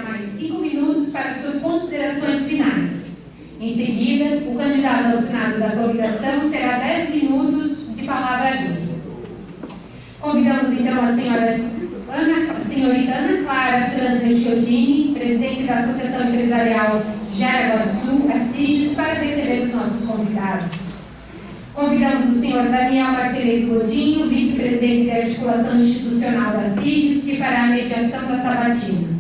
Mais 5 minutos para suas considerações finais. Em seguida, o candidato ao Senado da coligação terá 10 minutos de palavra livre. Convidamos então a senhorita Ana Clara Franzen Chiodini, presidente da Associação Empresarial Jaraguá do Sul, ACIDES, para receber os nossos convidados. Convidamos o senhor Daniel Marqueleto Godinho, vice-presidente da Articulação Institucional da ACIDES, que fará a mediação da sabatina.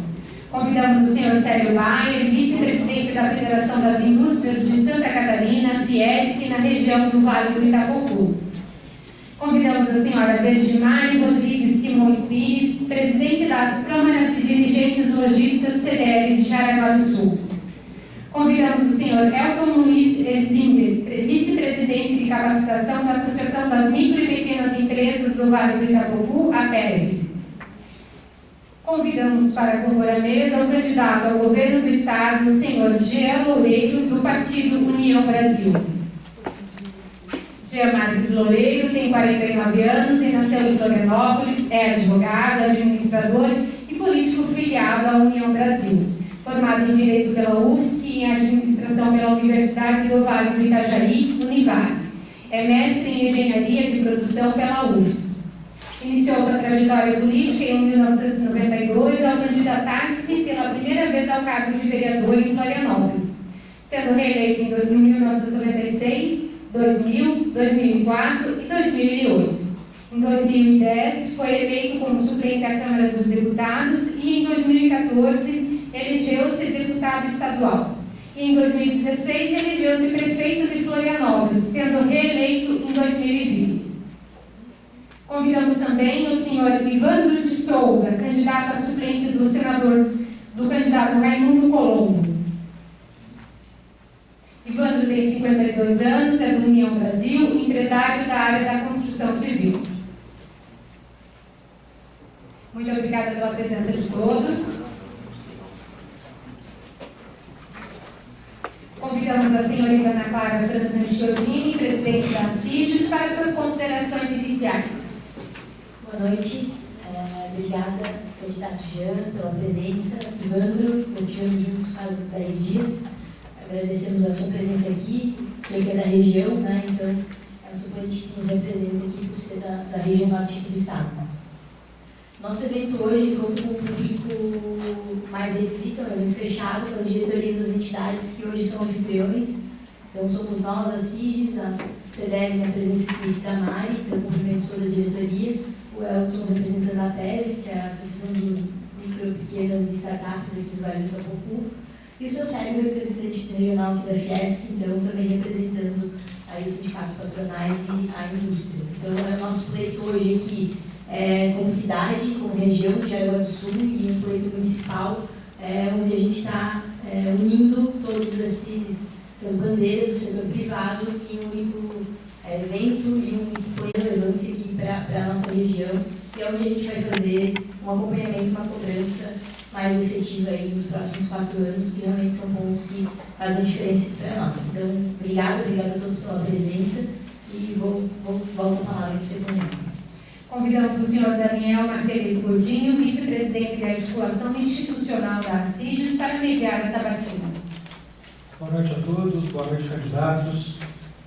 Convidamos o senhor Célio Baia, vice-presidente da Federação das Indústrias de Santa Catarina, Fiesc, na região do Vale do Itapocu. Convidamos a senhora Bergimari Rodrigues Simões Pires, presidente das Câmaras de Dirigentes Lojistas CDL de Jaraguá do Sul. Convidamos o senhor Elton Luiz Erzinger, vice-presidente de capacitação da Associação das Micro e Pequenas Empresas do Vale do Itapocu, APEV. Convidamos para compor a mesa o candidato ao governo do Estado, o senhor Jean Loureiro, do Partido União Brasil. Jean Marques Loureiro tem 49 anos e nasceu em Florianópolis, é advogado, administrador e político filiado à União Brasil. Formado em Direito pela UFSC e em Administração pela Universidade do Vale do Itajaí, Univar. É mestre em Engenharia de Produção pela UFSC. Iniciou sua trajetória política em 1992 ao candidatar-se pela primeira vez ao cargo de vereador em Florianópolis, sendo reeleito em 1996, 2000, 2004 e 2008. Em 2010, foi eleito como suplente à Câmara dos Deputados e, em 2014, elegeu-se deputado estadual. E, em 2016, elegeu-se prefeito de Florianópolis, sendo reeleito em 2020. Convidamos também o senhor Ivandro de Souza, candidato a suplente do candidato Raimundo Colombo. Ivandro tem 52 anos, é do União Brasil, empresário da área da construção civil. Muito obrigada pela presença de todos. Convidamos a senhorita Ana Clara Franzen Chiodini, presidente da ACIDES, para suas considerações iniciais. Boa noite, obrigada, candidato Jean, pela presença. Ivandro, nós estivemos juntos quase 10 dias, agradecemos a sua presença aqui, o senhor que é da região, né? Então é a suplente que nos representa aqui por ser da região norte do estado. Nosso evento hoje conta com um público mais restrito, é um evento fechado, com as diretorias das entidades que hoje são anfitriões. Então somos nós, a ACIDES, a CDL na presença aqui da Mari, pelo cumprimento toda a diretoria, o Elton representando a APEV, que é a Associação dos Micro, Pequenas e Startups aqui do Vale do Itapocu, e o seu Célio, representante regional aqui da Fiesc, então também representando aí os sindicatos patronais e a indústria. Então é o nosso pleito hoje aqui como cidade, como região de Jaraguá do Sul e um pleito municipal, onde a gente está unindo todas essas bandeiras do setor privado em um único evento e um pleno de relevância aqui para a nossa região, e é onde a gente vai fazer um acompanhamento, uma cobrança mais efetiva aí nos próximos 4 anos, que realmente são pontos que fazem diferença para nós. Então, obrigada a todos pela presença e volto a palavra para você também. Convidamos o senhor Daniel Marqueleto Godinho, vice-presidente da Articulação Institucional da ACIDES, para mediar essa sabatina. Boa noite a todos, boa noite, candidatos.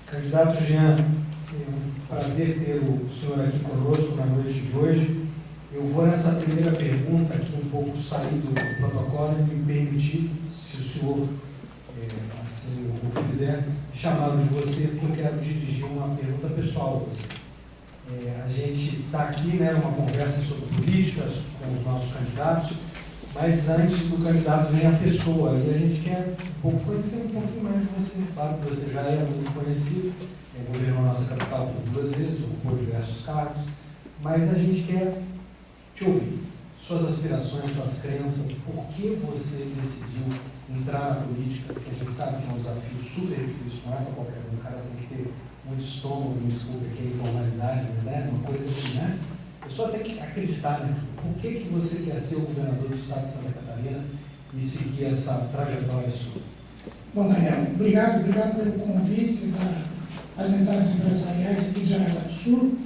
Candidato Jean, é um prazer ter o senhor aqui conosco na noite de hoje. Eu vou nessa primeira pergunta aqui um pouco sair do protocolo e me permitir, se o senhor assim o fizer, chamá-lo de você, porque eu quero dirigir uma pergunta pessoal a você. A gente está aqui, né, numa conversa sobre políticas com os nossos candidatos, mas antes do candidato vem a pessoa, e a gente quer conhecer um pouquinho mais de você. Claro que você já é muito conhecido, governou a nossa capital por 2 vezes, ocupou diversos cargos, mas a gente quer te ouvir, suas aspirações, suas crenças, por que você decidiu entrar na política, porque a gente sabe que é um desafio super difícil, não é para qualquer um, o cara tem que ter muito estômago, me desculpa, que é informalidade, né? Uma coisa assim, né? A pessoa tem que acreditar, né? Por que você quer ser o governador do estado de Santa Catarina e seguir essa trajetória sua? Bom, Daniel, obrigado pelo convite das entidades empresariais aqui de Jaraguá do Sul.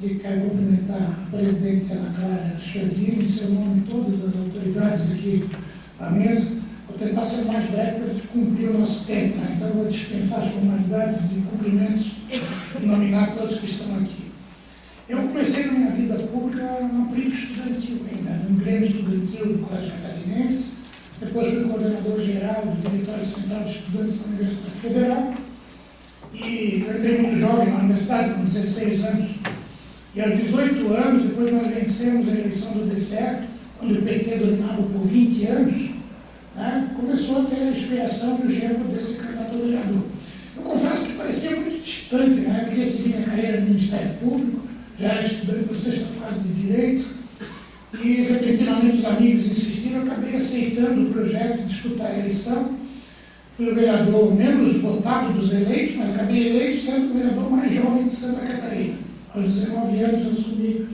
E quero cumprimentar a presidente Ana Clara Chiodini, em seu nome, todas as autoridades aqui à mesa. Vou tentar ser mais breve para cumprir o nosso tempo, né? Então vou dispensar as formalidades de cumprimentos e nominar todos que estão aqui. Eu comecei na minha vida pública no período estudantil, ainda no Grêmio Estudantil do Colégio Catarinense, depois fui coordenador geral do Diretório Central de Estudantes da Universidade Federal, e eu entrei muito jovem na universidade, com 16 anos, e aos 18 anos, depois nós vencemos a eleição do DCE, quando o PT dominava por 20 anos, né, começou a ter a inspiração do gênero desse candidato a vereador. Eu confesso que parecia muito distante, né? Eu queria seguir minha carreira no Ministério Público, já era estudante da 6ª fase de Direito, e repentinamente os amigos insistiram, eu acabei aceitando o projeto de disputar a eleição. Fui o vereador menos votado dos eleitos, mas acabei eleito sendo o vereador mais jovem de Santa Catarina. Aos 19 anos eu assumi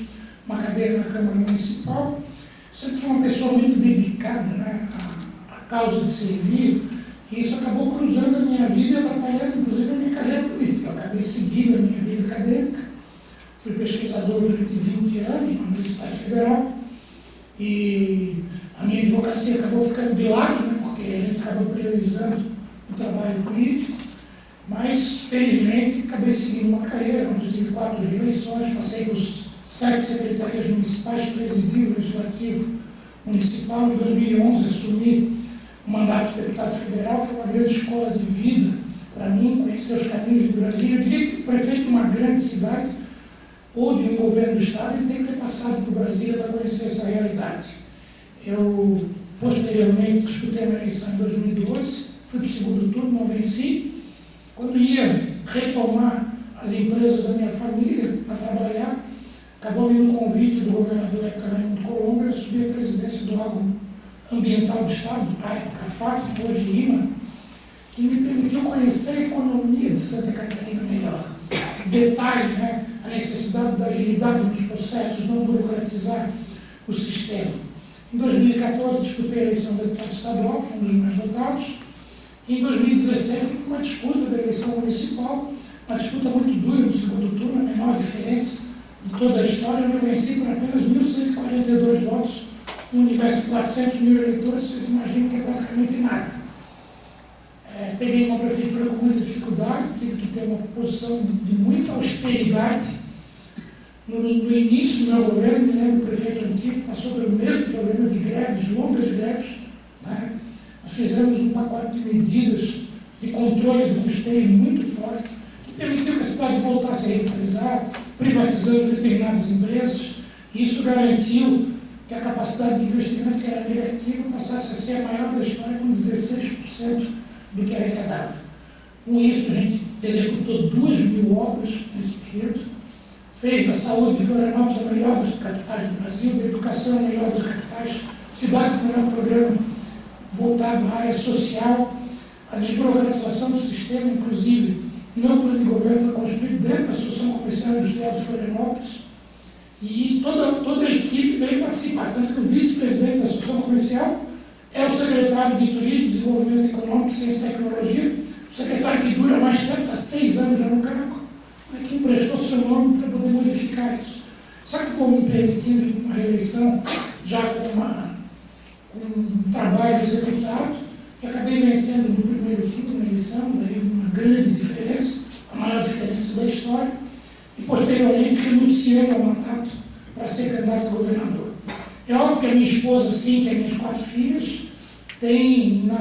uma cadeira na Câmara Municipal. Sempre fui uma pessoa muito dedicada, né, à causa de servir, e isso acabou cruzando a minha vida e atrapalhando, inclusive, a minha carreira política. Eu acabei seguindo a minha vida acadêmica, fui pesquisador durante 20 anos na Universidade Federal, e a minha advocacia acabou ficando de lado, né, porque a gente acabou priorizando o trabalho político, mas, felizmente, acabei seguindo uma carreira, onde eu tive 4 reeleições, passei por 7 secretarias municipais, presidi o Legislativo Municipal. Em 2011, assumi o mandato de deputado federal, que foi uma grande escola de vida para mim, conhecer os caminhos do Brasil. Eu diria que o prefeito de uma grande cidade ou de um governo do Estado ele tem que ter passado por Brasília para conhecer essa realidade. Eu, posteriormente, disputei a minha eleição em 2012, fui para o segundo turno, não venci. Quando ia retomar as empresas da minha família para trabalhar, acabou vindo um convite do governador da época, Raimundo Colombo, e eu subi a presidência do órgão ambiental do Estado, a época FAT, hoje IMA, que me permitiu conhecer a economia de Santa Catarina melhor. Detalhe, né, a necessidade da agilidade nos processos, não burocratizar o sistema. Em 2014, disputei a eleição de deputado estadual, fui um dos mais votados. Em 2017, uma disputa da eleição municipal, uma disputa muito dura no segundo turno, a menor diferença de toda a história, onde eu venci por apenas 1.142 votos, no universo de 400 mil eleitores. Vocês imaginam que é praticamente nada. Peguei uma prefeitura com muita dificuldade, tive que ter uma posição de muita austeridade. No início do meu governo, me lembro, o prefeito antigo passou pelo mesmo problema de greves, longas greves, né? Nós fizemos um pacote de medidas de controle do custeio muito forte, que permitiu que a cidade voltasse a revitalizar, privatizando determinadas empresas, e isso garantiu que a capacidade de investimento, que era negativa, passasse a ser a maior da história, com 16% do que arrecadava. Com isso, a gente executou 2.000 obras nesse período, fez da saúde de Florianópolis a melhor das capitais do Brasil, da educação a melhor das capitais, cidade com o melhor programa voltado à área social, a desburocratização do sistema, inclusive, o meu plano de governo foi construído dentro da Associação Comercial e Industrial de Florianópolis, e toda a equipe veio participar, tanto que o vice-presidente da Associação Comercial é o secretário de Turismo, Desenvolvimento Econômico e Ciência e Tecnologia, o secretário que dura mais tempo, está 6 anos já no cargo, mas que emprestou seu nome para poder modificar isso. Só que, como me permitindo uma reeleição, já com um trabalho executado, eu acabei vencendo no primeiro turno na eleição, daí uma grande diferença, a maior diferença da história, e posteriormente renunciei ao mandato para ser candidato a governador. É óbvio que a minha esposa, sim, que as minhas 4 filhas, tem na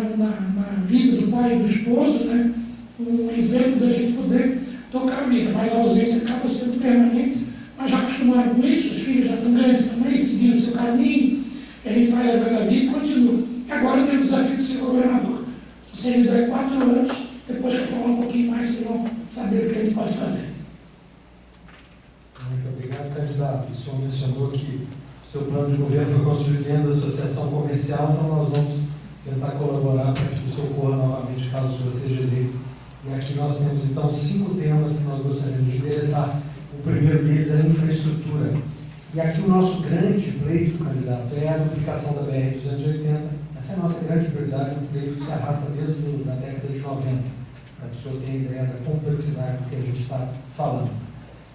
vida do pai e do esposo, né, um exemplo da gente poder tocar a vida, mas a ausência acaba sendo permanente, mas já acostumaram com isso, os filhos já estão grandes também, seguindo o seu caminho, e a gente vai levando a vida e continua. E agora eu tenho o desafio de ser governador. Você me der 4 anos, depois que eu falar um pouquinho mais, vocês vão saber o que a gente pode fazer. Muito obrigado, candidato. O senhor mencionou que o seu plano de governo foi construído dentro da associação comercial, então nós vamos tentar colaborar para que isso ocorra novamente, caso você seja eleito. E aqui nós temos, então, 5 temas que nós gostaríamos de endereçar. O primeiro deles é a infraestrutura. E aqui o nosso grande pleito, candidato, é a duplicação da BR-280. Essa é a nossa grande prioridade, um pleito que se arrasta desde a década de 90, para que o senhor tenha ideia da complexidade do que a gente está falando.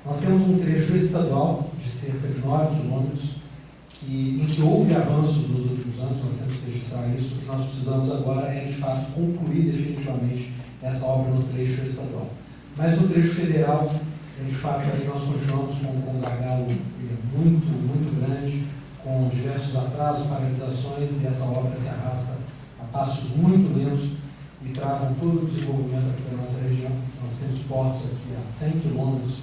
Nós temos um trecho estadual de cerca de 9 quilômetros, em que houve avanços nos últimos anos, nós temos que registrar isso. O que nós precisamos agora é, de fato, concluir definitivamente essa obra no trecho estadual. Mas no trecho federal, de fato, aí nós continuamos com um gargalo muito, muito grande, com diversos atrasos, paralisações, e essa obra se arrasta a passos muito lentos e travam todo o desenvolvimento aqui da nossa região. Nós temos portos aqui a 100 quilômetros,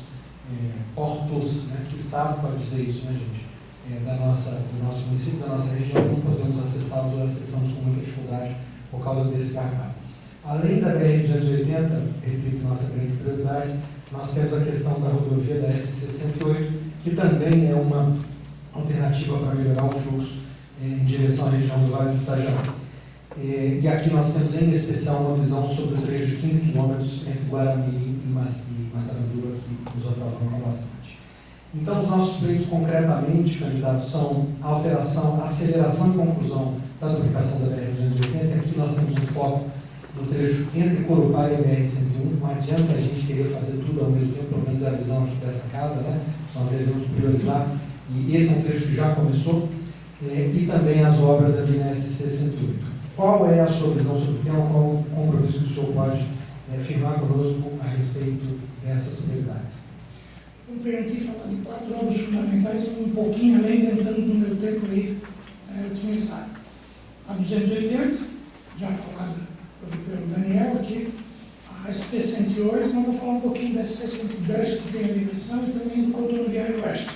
portos, né, que estado para dizer isso, né, gente? Do nosso município, da nossa região, não podemos acessá-los ou acessamos com muita dificuldade por causa desse gargalo. Além da BR-280, repito, nossa grande prioridade, nós temos a questão da rodovia da SC-108, que também é uma alternativa para melhorar o fluxo em direção à região do Vale do Itajaí. E aqui nós temos em especial uma visão sobre o trecho de 15 quilômetros entre Guaramirim e Massaranduba, que nos atravancam bastante. Então, os nossos pleitos, concretamente, candidatos, são alteração, aceleração e conclusão da duplicação da BR-280. Aqui nós temos um foco no trecho entre Corupá e a BR-101. Não adianta a gente querer fazer tudo ao mesmo tempo, pelo menos é a visão aqui dessa casa, né? Nós devemos priorizar, e esse é um trecho que já começou, e também as obras ali na SC-108. Qual é a sua visão sobre o tema? Qual o compromisso que o senhor pode firmar conosco a respeito dessas prioridades? Eu venho aqui falar de 4 obras fundamentais, um pouquinho além, tentando no meu tempo aí otimizar. A 280, já falada pelo Daniel aqui, a SC-108, mas vou falar um pouquinho da SC-110, que tem a ligação, e também do contorno viário oeste.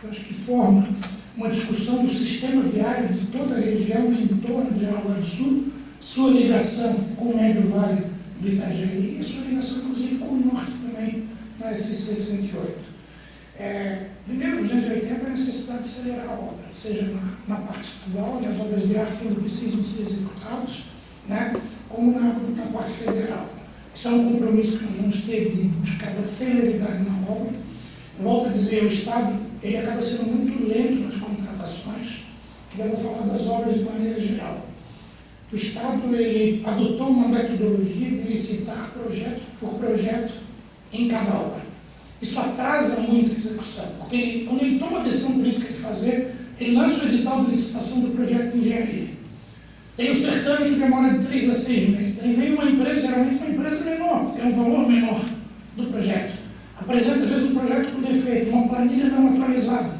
Eu acho que forma uma discussão do sistema viário de toda a região em torno de Jaraguá do Sul, sua ligação com o Médio Vale do Itajaí e sua ligação, inclusive, com o norte também, na SC-108. Primeiro, 280 é a necessidade de acelerar a obra, seja na parte estadual, onde as obras de arte ainda precisam ser executadas, né, como na parte federal. Isso é um compromisso que nós vamos ter de buscar da celeridade na obra. Eu volto a dizer, o Estado ele acaba sendo muito lento nas contratações, e eu vou falar das obras de maneira geral. O Estado ele adotou uma metodologia de licitar projeto por projeto em cada obra. Isso atrasa muito a execução, porque quando ele toma a decisão política de fazer, ele lança o edital de licitação do projeto de engenharia. Tem o certame que demora de 3 a 6 meses. Aí vem uma empresa, geralmente uma empresa menor, porque é um valor menor do projeto. Apresenta, às vezes, um projeto com defeito, uma planilha não atualizada.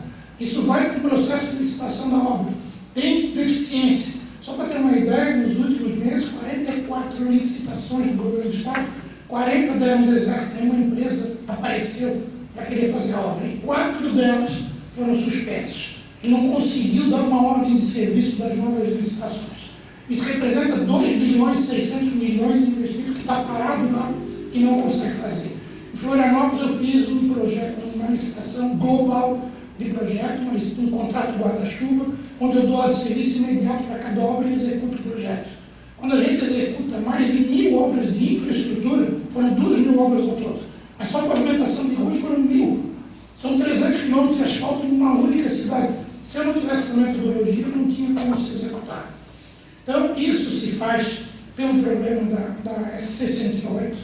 Isso vai para o processo de licitação da obra. Tem deficiência. Só para ter uma ideia, nos últimos meses, 44 licitações do governo do Estado, 40 deram deserto, nenhuma empresa apareceu para querer fazer a obra. E 4 delas foram suspensas. E não conseguiu dar uma ordem de serviço das novas licitações. Isso representa 2 bilhões e 600 milhões de investimentos que está parado lá e não consegue fazer. Em Florianópolis eu fiz um projeto, uma licitação global de projeto, um contrato guarda-chuva, onde eu dou a de serviço imediato para cada obra e executo o projeto. Quando a gente executa mais de 1.000 obras de infraestrutura, foram 2.000 obras ao todo. Mas só a pavimentação de ruas foram 1.000. São 300 quilômetros de asfalto em uma única cidade. Se eu não tivesse essa metodologia, eu não tinha como se executar. Então, isso se faz pelo problema da SC-108.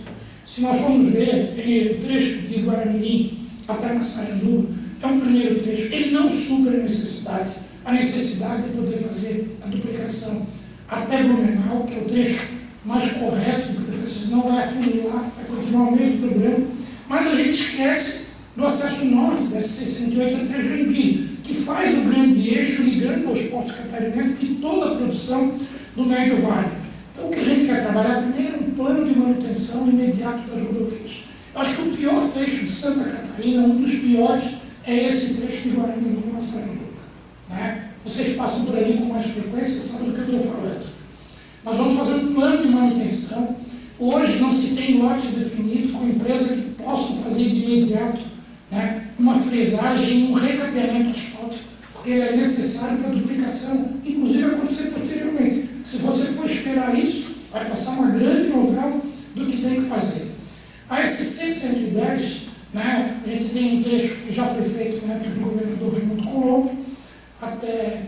Se nós formos ver, o trecho de Guaramirim até Massaranduba é um primeiro trecho. Ele não supera a necessidade. A necessidade de poder fazer a duplicação até Blumenau, que é o trecho mais correto, porque você não vai afunilar, vai continuar o mesmo problema. Mas a gente esquece do acesso norte da SC-108 até Joinville, que faz o grande eixo ligando aos portos catarinenses e toda a produção do Médio Vale. Então, o que a gente quer trabalhar primeiro é um plano de manutenção imediato das rodovias. Eu acho que o pior trecho de Santa Catarina, um dos piores, é esse trecho de Guaramirim e Massaranduba. Né? Vocês passam por ali com mais frequência, sabem do que eu estou falando. Nós vamos fazer um plano de manutenção. Hoje não se tem lote definido com empresas que possam fazer de imediato, né, uma fresagem e um recapeamento asfáltico, porque ele é necessário para a duplicação, inclusive acontecer posteriormente. Se você for esperar isso, vai passar uma grande novela do que tem que fazer. A SC-110, né, a gente tem um trecho que já foi feito na época do governador Raimundo Colombo, até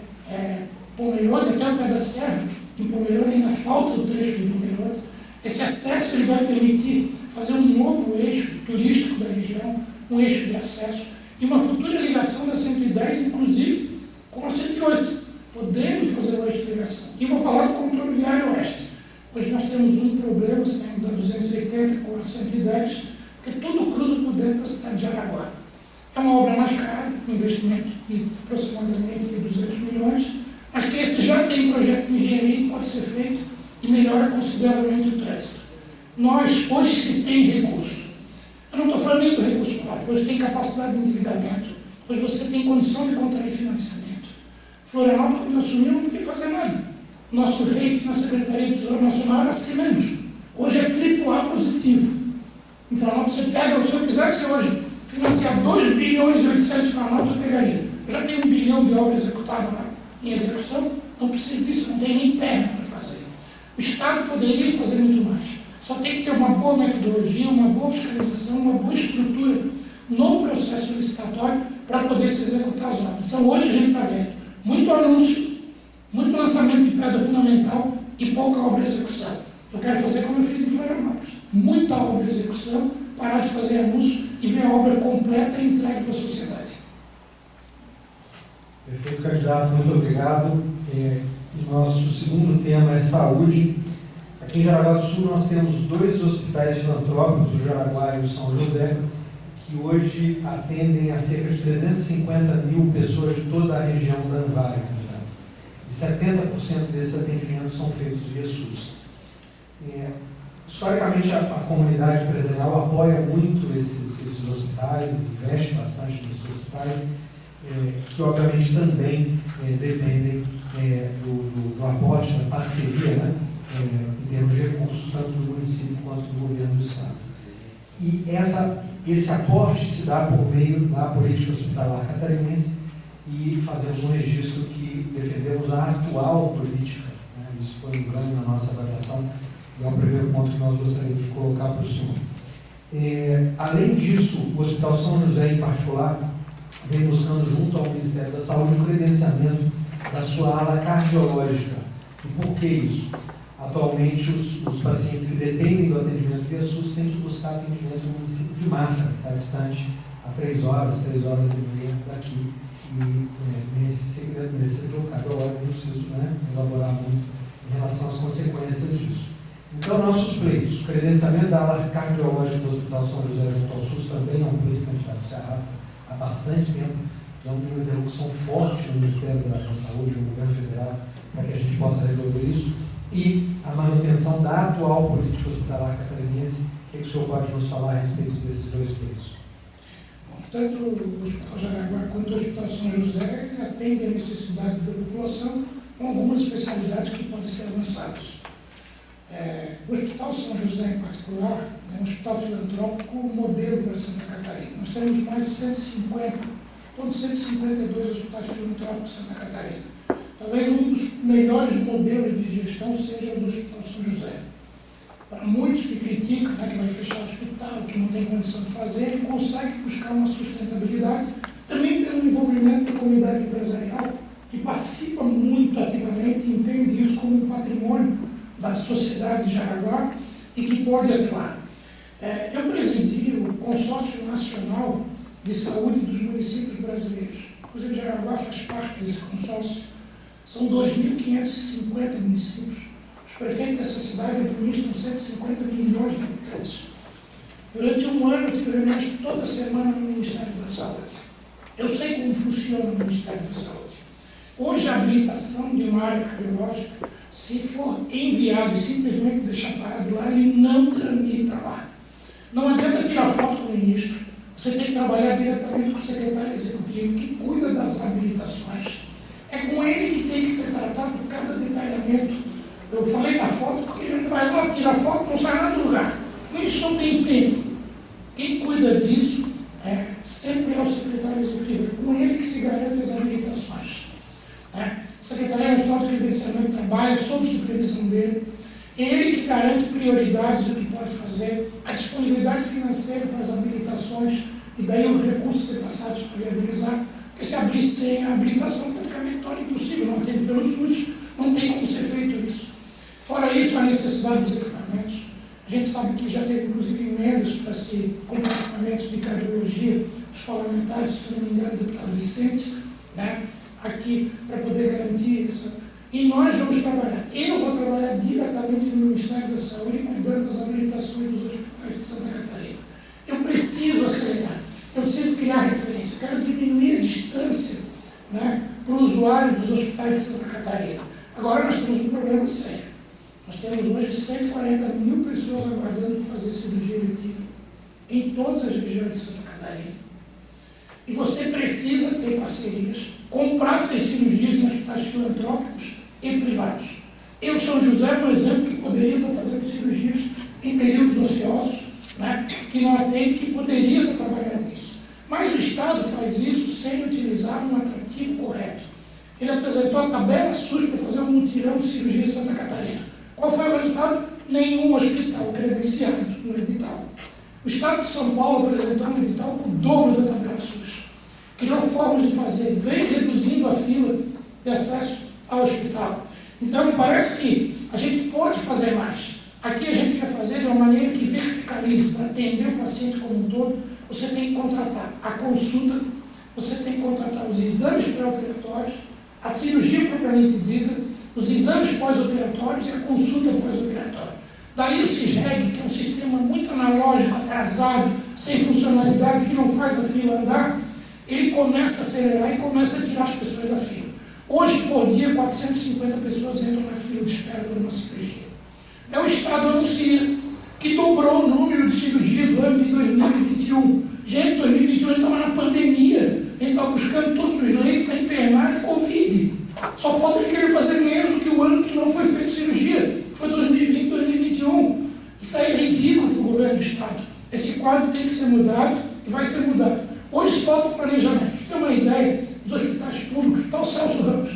Pomerode, até o pé da serra. Em Pomerode ainda falta o trecho de Pomerode. Esse acesso ele vai permitir fazer um novo eixo turístico da região, um eixo de acesso, e uma futura ligação da 110, inclusive com a 108, podendo fazer hoje a ligação. E vou falar do contorno viário oeste. Hoje nós temos um problema, saindo da 280 com a 110, porque tudo cruza por dentro da cidade de Araguá. É uma obra mais cara, um investimento de aproximadamente 200 milhões, mas que esse já tem projeto de engenharia e pode ser feito e melhora consideravelmente o trânsito. Nós, hoje se tem recurso. Eu não estou falando nem do recurso próprio, hoje tem capacidade de endividamento, hoje você tem condição de contrair financiamento. Florianópolis, quando assumiu, não podia fazer nada. Nosso rate na Secretaria do Tesouro Nacional era C-. Hoje é AAA positivo. Em Florianópolis, você pega, se eu quisesse hoje financiar 2 bilhões e 800 de Florianópolis, eu pegaria. Eu já tenho 1 bilhão de obras executadas lá em execução, não preciso disso, não tem nem perna para fazer. O Estado poderia fazer muito mais. Só tem que ter uma boa metodologia, uma boa fiscalização, uma boa estrutura no processo licitatório para poder se executar as obras. Então, hoje a gente está vendo muito anúncio, muito lançamento de pedra fundamental e pouca obra de execução. Eu quero fazer como eu fiz em Florianópolis. Muita obra de execução, parar de fazer anúncio e ver a obra completa e entregue para a sociedade. Perfeito, candidato, muito obrigado. Nosso segundo tema é saúde. Aqui em Jaraguá do Sul nós temos 2 hospitais filantrópicos, o Jaraguá e o São José, que hoje atendem a cerca de 350 mil pessoas de toda a região da Anvara, candidato. E 70% desses atendimentos são feitos via SUS. Historicamente, a comunidade empresarial apoia muito esses hospitais, investe bastante nesses hospitais, que obviamente também dependem do aporte, da parceria, né, em termos de recursos, tanto do município quanto do governo do Estado. E esse aporte se dá por meio da política hospitalar catarinense e fazemos um registro que defendemos a atual política, né, isso foi um ganho na nossa avaliação, e é o primeiro ponto que nós gostaríamos de colocar para o senhor. Além disso, o Hospital São José, em particular, vem buscando junto ao Ministério da Saúde o credenciamento da sua ala cardiológica. E por que isso? Atualmente, os pacientes que dependem do atendimento via SUS têm que buscar atendimento no município de Mafra, que está distante a 3 horas e meia daqui. E nesse setor cardiológico, não preciso elaborar muito em relação às consequências disso. Então, nossos pleitos, credenciamento da ala cardiológica do Hospital São José junto ao SUS também é um pleito candidato que se arrasta há bastante tempo. Precisamos de uma interlocução forte no Ministério da Saúde, no governo federal, para que a gente possa resolver isso. E a manutenção da atual política hospitalar catarinense. O que o senhor pode nos falar a respeito desses 2 pleitos? Bom, tanto o Hospital Jaraguá quanto o Hospital São José atendem a necessidade da população com algumas especialidades que podem ser avançadas. O Hospital São José, em particular, é um hospital filantrópico modelo para Santa Catarina. Nós temos mais de 150, todos 152 hospitais filantrópicos de Santa Catarina. Talvez um dos melhores modelos de gestão seja o do Hospital São José. Para muitos que criticam, que vai fechar o hospital, que não tem condição de fazer, ele consegue buscar uma sustentabilidade, também pelo envolvimento da comunidade empresarial, que participa muito ativamente e entende isso como um patrimônio da sociedade de Jaraguá e que pode atuar. Eu presidi o Consórcio Nacional de Saúde dos Municípios Brasileiros. Inclusive, Jaraguá faz parte desse consórcio. São 2.550 municípios. Os prefeitos dessa cidade administram 150 milhões de habitantes. Durante um ano, eu tive reuniões toda semana no Ministério da Saúde. Eu sei como funciona o Ministério da Saúde. Hoje, a habilitação de uma área cardiológica, se for enviado e simplesmente deixar parado lá, ele não tramita lá. Não adianta tirar foto com o ministro. Você tem que trabalhar diretamente com o secretário executivo, que cuida das habilitações. É com ele que tem que ser tratado cada detalhamento. Eu falei da foto porque ele vai lá, tira a foto, não sai nada do lugar. O ministro não tem tempo. Quem cuida disso sempre é o secretário executivo. É com ele que se garante as habilitações. A Secretaria Nacional de Credenciamento trabalha sob supervisão dele. É ele que garante prioridades do que pode fazer, a disponibilidade financeira para as habilitações e daí os recursos ser passados para viabilizar. Porque se abrir sem a habilitação, praticamente torna impossível, não atende pelo SUS, não tem como ser feito isso. Fora isso, a necessidade dos equipamentos. A gente sabe que já teve, inclusive, emendas para se comprar equipamentos de cardiologia dos parlamentares, se não me engano, do deputado Vicente, aqui para poder garantir isso. E nós vamos trabalhar. Eu vou trabalhar diretamente no Ministério da Saúde, cuidando das habilitações dos hospitais de Santa Catarina. Eu preciso acelerar, eu preciso criar referência, eu quero diminuir a distância, né, para o usuário dos hospitais de Santa Catarina. Agora nós temos um problema sério. Nós temos hoje 140 mil pessoas aguardando para fazer cirurgia eletiva em todas as regiões de Santa Catarina. E você precisa ter parcerias, comprar essas cirurgias em hospitais filantrópicos e privados. Eu, São José, é um exemplo que poderia estar fazendo cirurgias em períodos ociosos, né, que não atende, que poderia estar trabalhando nisso. Mas o Estado faz isso sem utilizar um atrativo correto. Ele apresentou a tabela SUS para fazer um mutirão de cirurgia em Santa Catarina. Qual foi o resultado? Nenhum hospital credenciado no edital. O Estado de São Paulo apresentou um edital com o dobro da tabela SUS. Criou formas de fazer, vem reduzindo a fila de acesso ao hospital. Então, me parece que a gente pode fazer mais. Aqui a gente quer fazer de uma maneira que verticalize, para atender o paciente como um todo. Você tem que contratar a consulta, você tem que contratar os exames pré-operatórios, a cirurgia propriamente dita, os exames pós-operatórios e a consulta pós-operatória. Daí o CISREG, que é um sistema muito analógico, atrasado, sem funcionalidade, que não faz a fila andar, ele começa a acelerar e começa a tirar as pessoas da fila. Hoje, por dia, 450 pessoas entram na fila de espera por uma cirurgia. O Estado anuncia que dobrou o número de cirurgia do ano de 2021. Gente, 2021 estava na pandemia, a gente estava buscando todos os leitos para internar e Covid. Só falta ele querer fazer menos do que o ano que não foi feito cirurgia, que foi 2020, 2021. Isso aí é ridículo para o governo do Estado. Esse quadro tem que ser mudado e vai ser mudado. Hoje falta planejamento. Você tem uma ideia dos hospitais públicos? Está o Celso Ramos.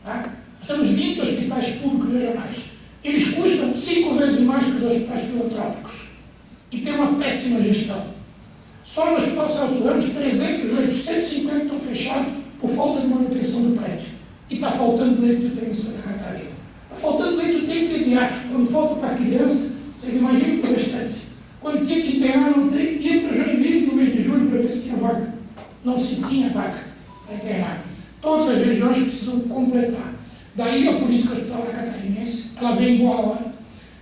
Tá? Nós temos 20 hospitais públicos regionais. Eles custam 5 vezes mais que os hospitais filantrópicos. E tem uma péssima gestão. Só no Hospital Celso Ramos, 300 leitos, 150 estão fechados por falta de manutenção do prédio. E está faltando leito de UTI em Santa Catarina. Está faltando leito de UTI pediátrico. Quando falta para criança, vocês imaginam o restante. Quando tinha que internar, não tem, ia para Joinville no mês de julho para ver se tinha vaga. Não se tinha vaga para internar. Todas as regiões precisam completar. Daí a política hospitalar catarinense, ela vem boa hora.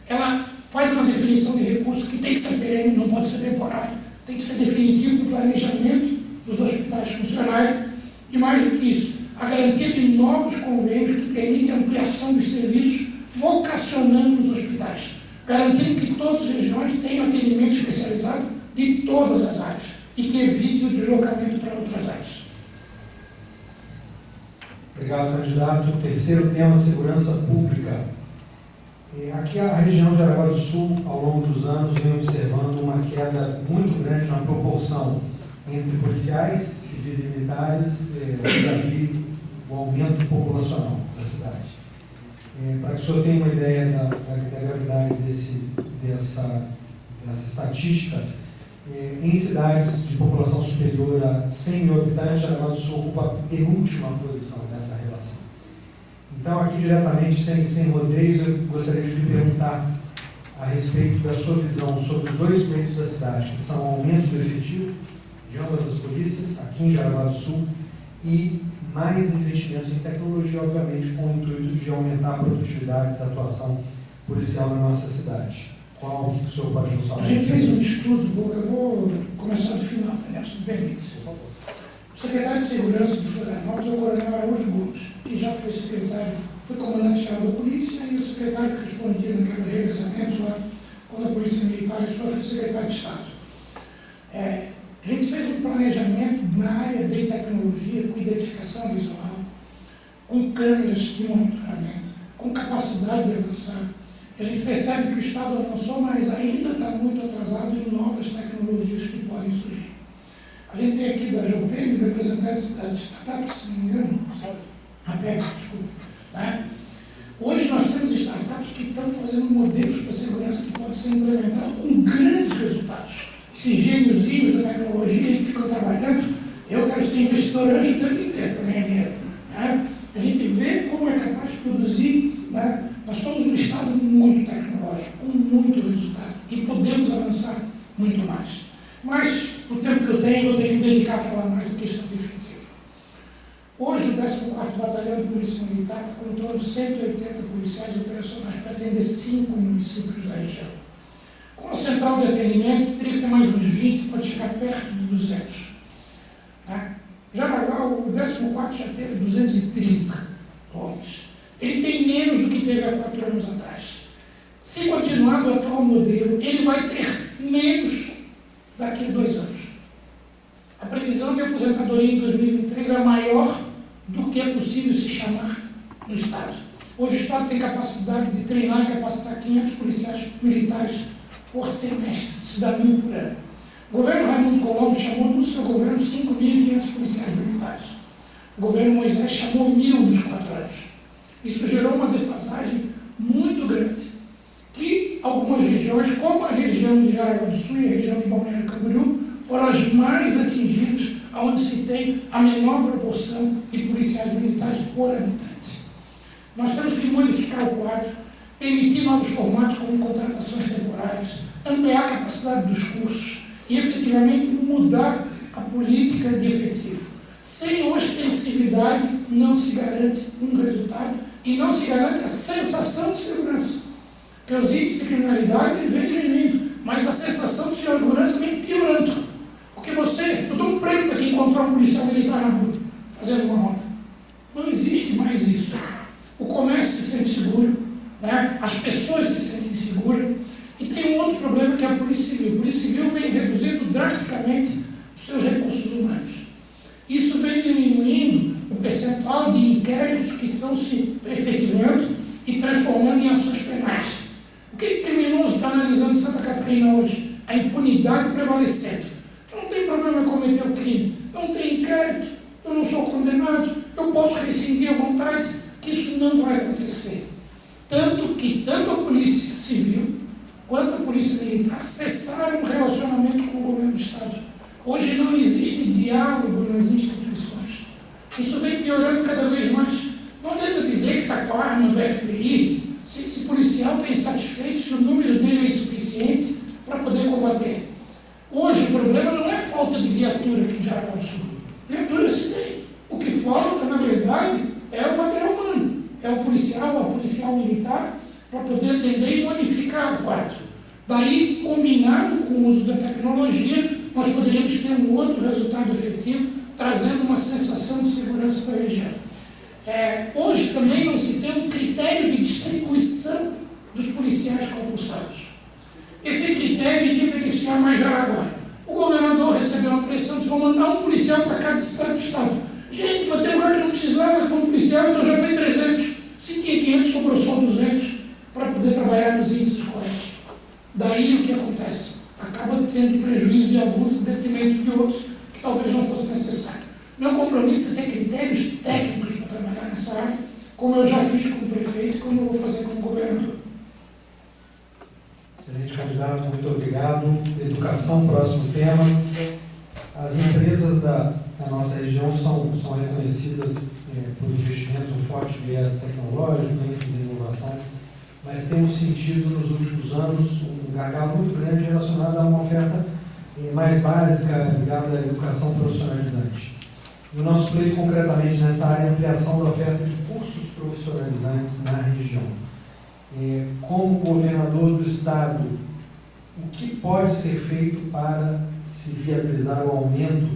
Ela faz uma definição de recursos que tem que ser perene, não pode ser temporário. Tem que ser definitivo no planejamento dos hospitais funcionarem. E mais do que isso, a garantia de novos convênios que permitem a ampliação dos serviços, vocacionando os hospitais, garantindo que todas as regiões tenham atendimento especializado de todas as áreas e que evite o deslocamento para outras áreas. Obrigado, candidato. Terceiro tema, segurança pública. Aqui a região de Araraquara do Sul, ao longo dos anos, vem observando uma queda muito grande na proporção entre policiais, civis e militares, vis-à-vis o aumento populacional da cidade. Para que o senhor tenha uma ideia da gravidade dessa estatística, em cidades de população superior a 100 mil habitantes, Araraquara do Sul ocupa a penúltima posição nessa relação. Então, aqui diretamente, sem rodeios, eu gostaria de lhe perguntar a respeito da sua visão sobre os dois pleitos da cidade, que são o aumento do efetivo de ambas as polícias, aqui em Jaraguá do Sul, e mais investimentos em tecnologia, obviamente, com o intuito de aumentar a produtividade da atuação policial na nossa cidade. Qual que o senhor pode nos falar? A gente fez um estudo, eu vou começar do final, Daniel, se me permite. Por favor. O secretário de Segurança de Florianópolis é o Coronel Araújo Gomes, que já foi secretário, foi comandante-geral da polícia e o secretário que respondia naquele revezamento lá, quando a Polícia Militar foi secretário de Estado. A gente fez um planejamento na área de tecnologia, com identificação visual, com câmeras de monitoramento, com capacidade de avançar. A gente percebe que o Estado avançou, mas ainda está muito atrasado em novas tecnologias que podem surgir. A gente tem aqui da Jopem, representante da startup, se não me engano, a PEC, desculpa. Né? Hoje nós temos startups que estão fazendo modelos para segurança que podem ser implementados com grandes resultados. Esses gêniozinhos da tecnologia que ficam trabalhando, eu quero ser investidor anjo o tempo inteiro para ganhar dinheiro. Né? A gente vê como é capaz de produzir. Né? Nós somos um Estado muito tecnológico, com muito resultado, e podemos avançar muito mais. Mas, no tempo que eu tenho, vou ter que dedicar a falar mais da questão definitiva. Hoje, Hoje, o 14º Batalhão de Polícia Militar está com em torno de 180 policiais operacionais para atender 5 municípios da região. Com a central de atendimento, teria que ter mais uns 20, pode chegar perto de 200. Né? Jaraguá, o 14º já teve 230 homens. Ele tem menos do que teve há 4 anos atrás. Se continuar do atual modelo, ele vai ter menos daqui a 2 anos. A previsão de aposentadoria em 2023 é maior do que é possível se chamar no Estado. Hoje o Estado tem capacidade de treinar e capacitar 500 policiais militares por semestre, se dá 1.000 por ano. O governo Raimundo Colombo chamou no seu governo 5.500 policiais militares. O governo Moisés chamou 1.000 nos 4 anos. Isso gerou uma defasagem muito grande, que algumas regiões, como a região de Jaraguá do Sul e a região de Balneário Camboriú, foram as mais atingidas, onde se tem a menor proporção de policiais militares por habitante. Nós temos que modificar o quadro, emitir novos formatos como contratações temporárias, ampliar a capacidade dos cursos e efetivamente mudar a política de efetivo. Sem ostensividade não se garante um resultado e não se garante a sensação de segurança. Porque os índices de criminalidade vêm diminuindo, mas a sensação de segurança vem piorando. Porque eu dou um prêmio para quem encontrar um policial militar na rua, fazendo uma ronda. Não existe mais isso. O comércio se sente seguro, né? As pessoas se sentem seguras. E tem um outro problema que é a Polícia Civil. A Polícia Civil vem reduzindo drasticamente os seus recursos humanos. Isso vem diminuindo o percentual de inquéritos que estão se efetivando e transformando em ações penais. O que o criminoso está analisando em Santa Catarina hoje? A impunidade prevalecendo. Não tem problema em cometer o crime, não tem inquérito, eu não sou condenado, eu posso rescindir à vontade, que isso não vai acontecer. Tanto que tanto a Polícia Civil quanto a Polícia Militar cessaram o relacionamento com o governo do Estado. Hoje não existe diálogo nas instituições. Isso vem piorando cada vez mais. Não adianta dizer que está com a arma do FBI, se esse policial está insatisfeito, se o número dele é insuficiente para poder combater. Hoje o problema não é falta de viatura aqui em Jaraguá do Sul. Viatura se tem. O que falta, na verdade, é o material humano. É o policial, a policial militar, para poder atender e modificar o quadro. Daí, combinado com o uso da tecnologia, nós poderíamos ter um outro resultado efetivo, trazendo uma sensação de segurança para a região. Hoje também não se tem um critério de distribuição dos policiais concursados. Esse critério iria beneficiar mais Jaraguá. O governador recebeu uma pressão de vou mandar um policial para cada cidade do estado. Gente, mas tem lugar que não precisava, que foi um policial, então já foi 300. Se tinha 500, sobrou só 200 para poder trabalhar nos índices corretos. Daí o que acontece? Acaba tendo prejuízo de alguns em detrimento de outros, que talvez não fosse necessário. Meu compromisso é ter critérios técnicos para trabalhar nessa área, como eu já fiz com o prefeito e como eu vou fazer com o governador. Excelente candidato, muito obrigado. Educação, próximo tema. As empresas da nossa região são reconhecidas por investimentos, um forte viés tecnológico, ênfase em inovação, mas temos sentido nos últimos anos um gargalo muito grande relacionado a uma oferta mais básica ligada à educação profissionalizante. No nosso pleito, concretamente nessa área, a ampliação da oferta de cursos profissionalizantes na região. Como governador do Estado, o que pode ser feito para se viabilizar o aumento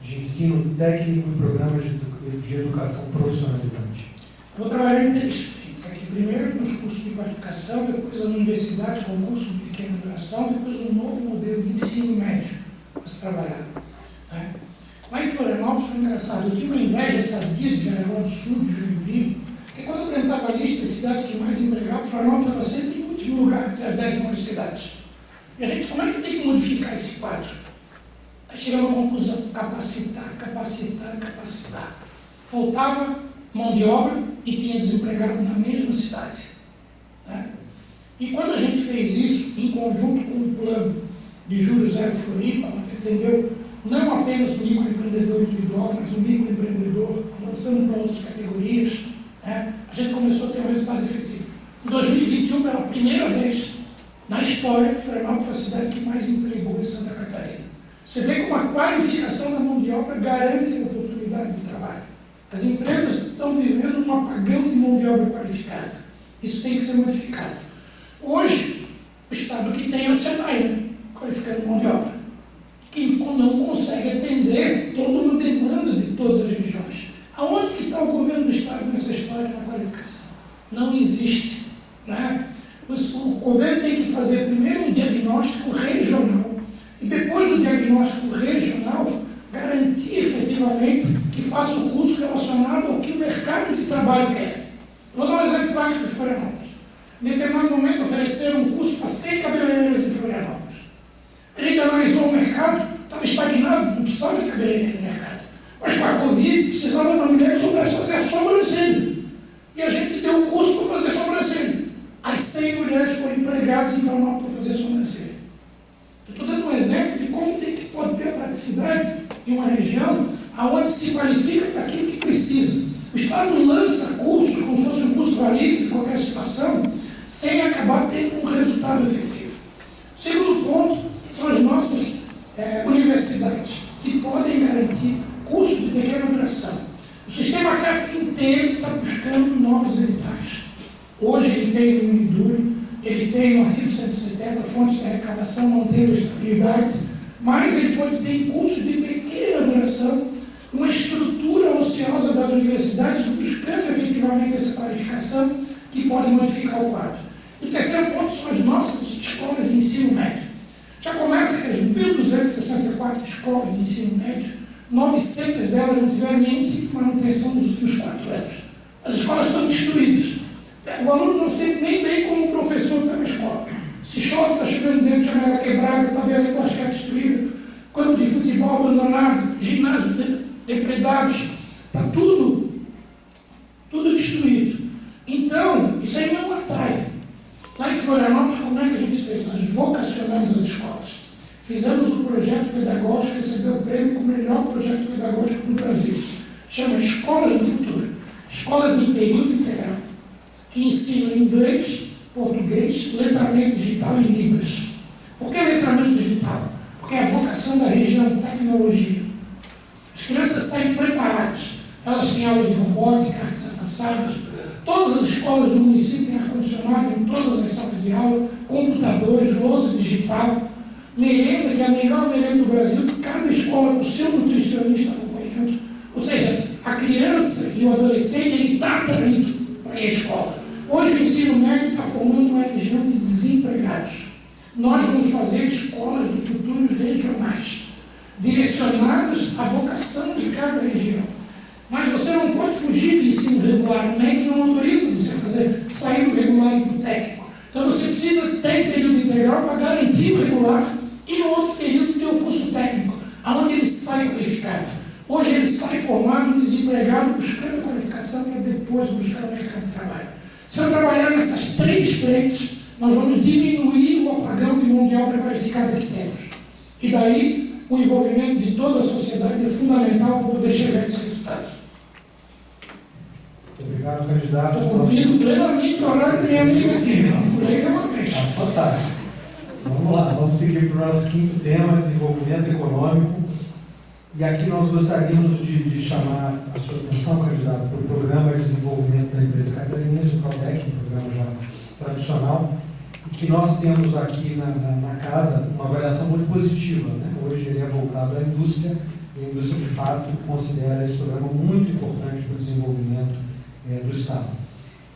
de ensino técnico e programas de educação profissionalizante? Vou trabalhar em 3 frentes aqui. Primeiro, nos cursos de qualificação, depois a universidade com curso de pequena duração, depois um novo modelo de ensino médio para se trabalhar. Né? Lá em Florianópolis foi engraçado. Eu tinha uma inveja sadia de Jaraguá do Sul, de Joinville, porque quando eu apresentava a lista de cidades que mais empregavam, Florianópolis estava sempre em último lugar entre as 10 maiores cidades. E a gente, como é que tem que modificar esse quadro? Aí chegamos à conclusão: capacitar, capacitar, capacitar. Faltava mão de obra e tinha desempregado na mesma cidade. Né? E quando a gente fez isso, em conjunto com o plano de Juros Zero Floripa, que atendeu não apenas o microempreendedor individual, mas o microempreendedor, avançando para outras categorias, né? A gente começou a ter um resultado efetivo. Em 2021, pela primeira vez na história, Florianópolis foi a cidade que mais empregou em Santa Catarina. Você vê como a qualificação da mão de obra garante a oportunidade de trabalho. As empresas estão vivendo um apagão de mão de obra qualificada. Isso tem que ser modificado. Hoje, o Estado que tem é o SENAI, né? Qualificando mão de obra, que não consegue atender toda uma demanda de todas as regiões. Aonde que está o governo do Estado nessa história da qualificação? Não existe. Né? O governo tem que fazer primeiro um diagnóstico regional e depois do diagnóstico regional garantir efetivamente que faça o curso relacionado ao que o mercado de trabalho quer. Vou dar um exemplo prático de Florianópolis. Em determinado momento ofereceram um curso para 100 cabeleireiros em Florianópolis. A gente analisou o mercado, estava estagnado, não precisava de cabeleireiro no mercado. Mas com a Covid, precisava de uma mulher que soubesse fazer a sobrancelha. E a gente deu um curso para fazer sobrancelha. As 100 mulheres foram empregadas em Florianópolis para fazer sobrancelha. Eu estou dando um exemplo de como tem que pode ter a praticidade de uma região onde se qualifica para aquilo que precisa. O Estado lança cursos, como se fosse um curso válido de qualquer situação, sem acabar tendo um resultado efetivo. O segundo ponto são as nossas universidades, que podem garantir cursos de pequena duração. O sistema CAF inteiro está buscando novos editais. Hoje ele tem o Unidure, ele tem o artigo 170, fontes de arrecadação, mantendo a estabilidade, mas ele pode ter cursos de pequena duração, uma estrutura ociosa das universidades buscando efetivamente essa qualificação que pode modificar o quadro. E o terceiro ponto são as nossas escolas de ensino médio. Já começa que as 1.264 escolas de ensino médio, 900 delas não tiveram nenhum tipo de manutenção nos últimos 4 anos. As escolas estão destruídas. O aluno não sente nem bem como o professor está na escola. Se chove, está chovendo dentro, janela quebrada, tabela de basquete destruída, campo de futebol abandonado, ginásio depredados, está tudo destruído. Então, isso aí não atrai. Lá em Florianópolis, como é que a gente fez? Nós vocacionamos as escolas. Fizemos um projeto pedagógico, recebeu o prêmio como o melhor projeto pedagógico do Brasil. Chama Escolas do Futuro. Escolas em período integral, que ensinam inglês, português, letramento digital e Libras. Por que letramento digital? Porque é a vocação da região, tecnologia. As crianças saem preparadas. Elas têm aulas de robótica, artes avançadas. Todas as escolas do município têm ar-condicionado em todas as salas de aula, computadores, louça digital, merenda, que é a melhor merenda do Brasil, cada escola com o seu nutricionista acompanhando. Ou seja, a criança e o adolescente, ele está atraído para a escola. Hoje o ensino médio está formando uma região de desempregados. Nós vamos fazer escolas do futuro regionais, direcionadas à vocação de cada região. Mas você não pode fugir do ensino regular, o MEC não autoriza você sair do regular e do técnico. Então você precisa ter período integral para garantir o regular e no outro período ter o curso técnico, onde ele sai qualificado. Hoje ele sai formado, desempregado, buscando a qualificação para depois buscar o mercado de trabalho. Se eu trabalhar nessas 3 frentes, nós vamos diminuir o apagão de mão de obra qualificada que temos. E daí, o envolvimento de toda a sociedade é fundamental para poder chegar a esse resultado. Muito obrigado, candidato. Estou cumprindo plenamente o horário da minha amiga aqui, não furei nenhuma vez. Fantástico. Vamos lá, vamos seguir para o nosso 5º tema, desenvolvimento econômico. E aqui nós gostaríamos de chamar a sua atenção, candidato, para o Programa de Desenvolvimento da Empresa Catarinense, o PRODEC, um programa já tradicional, e que nós temos aqui na casa uma avaliação muito positiva. Né? Hoje ele é voltado à indústria, e a indústria, de fato, considera esse programa muito importante para o desenvolvimento do Estado.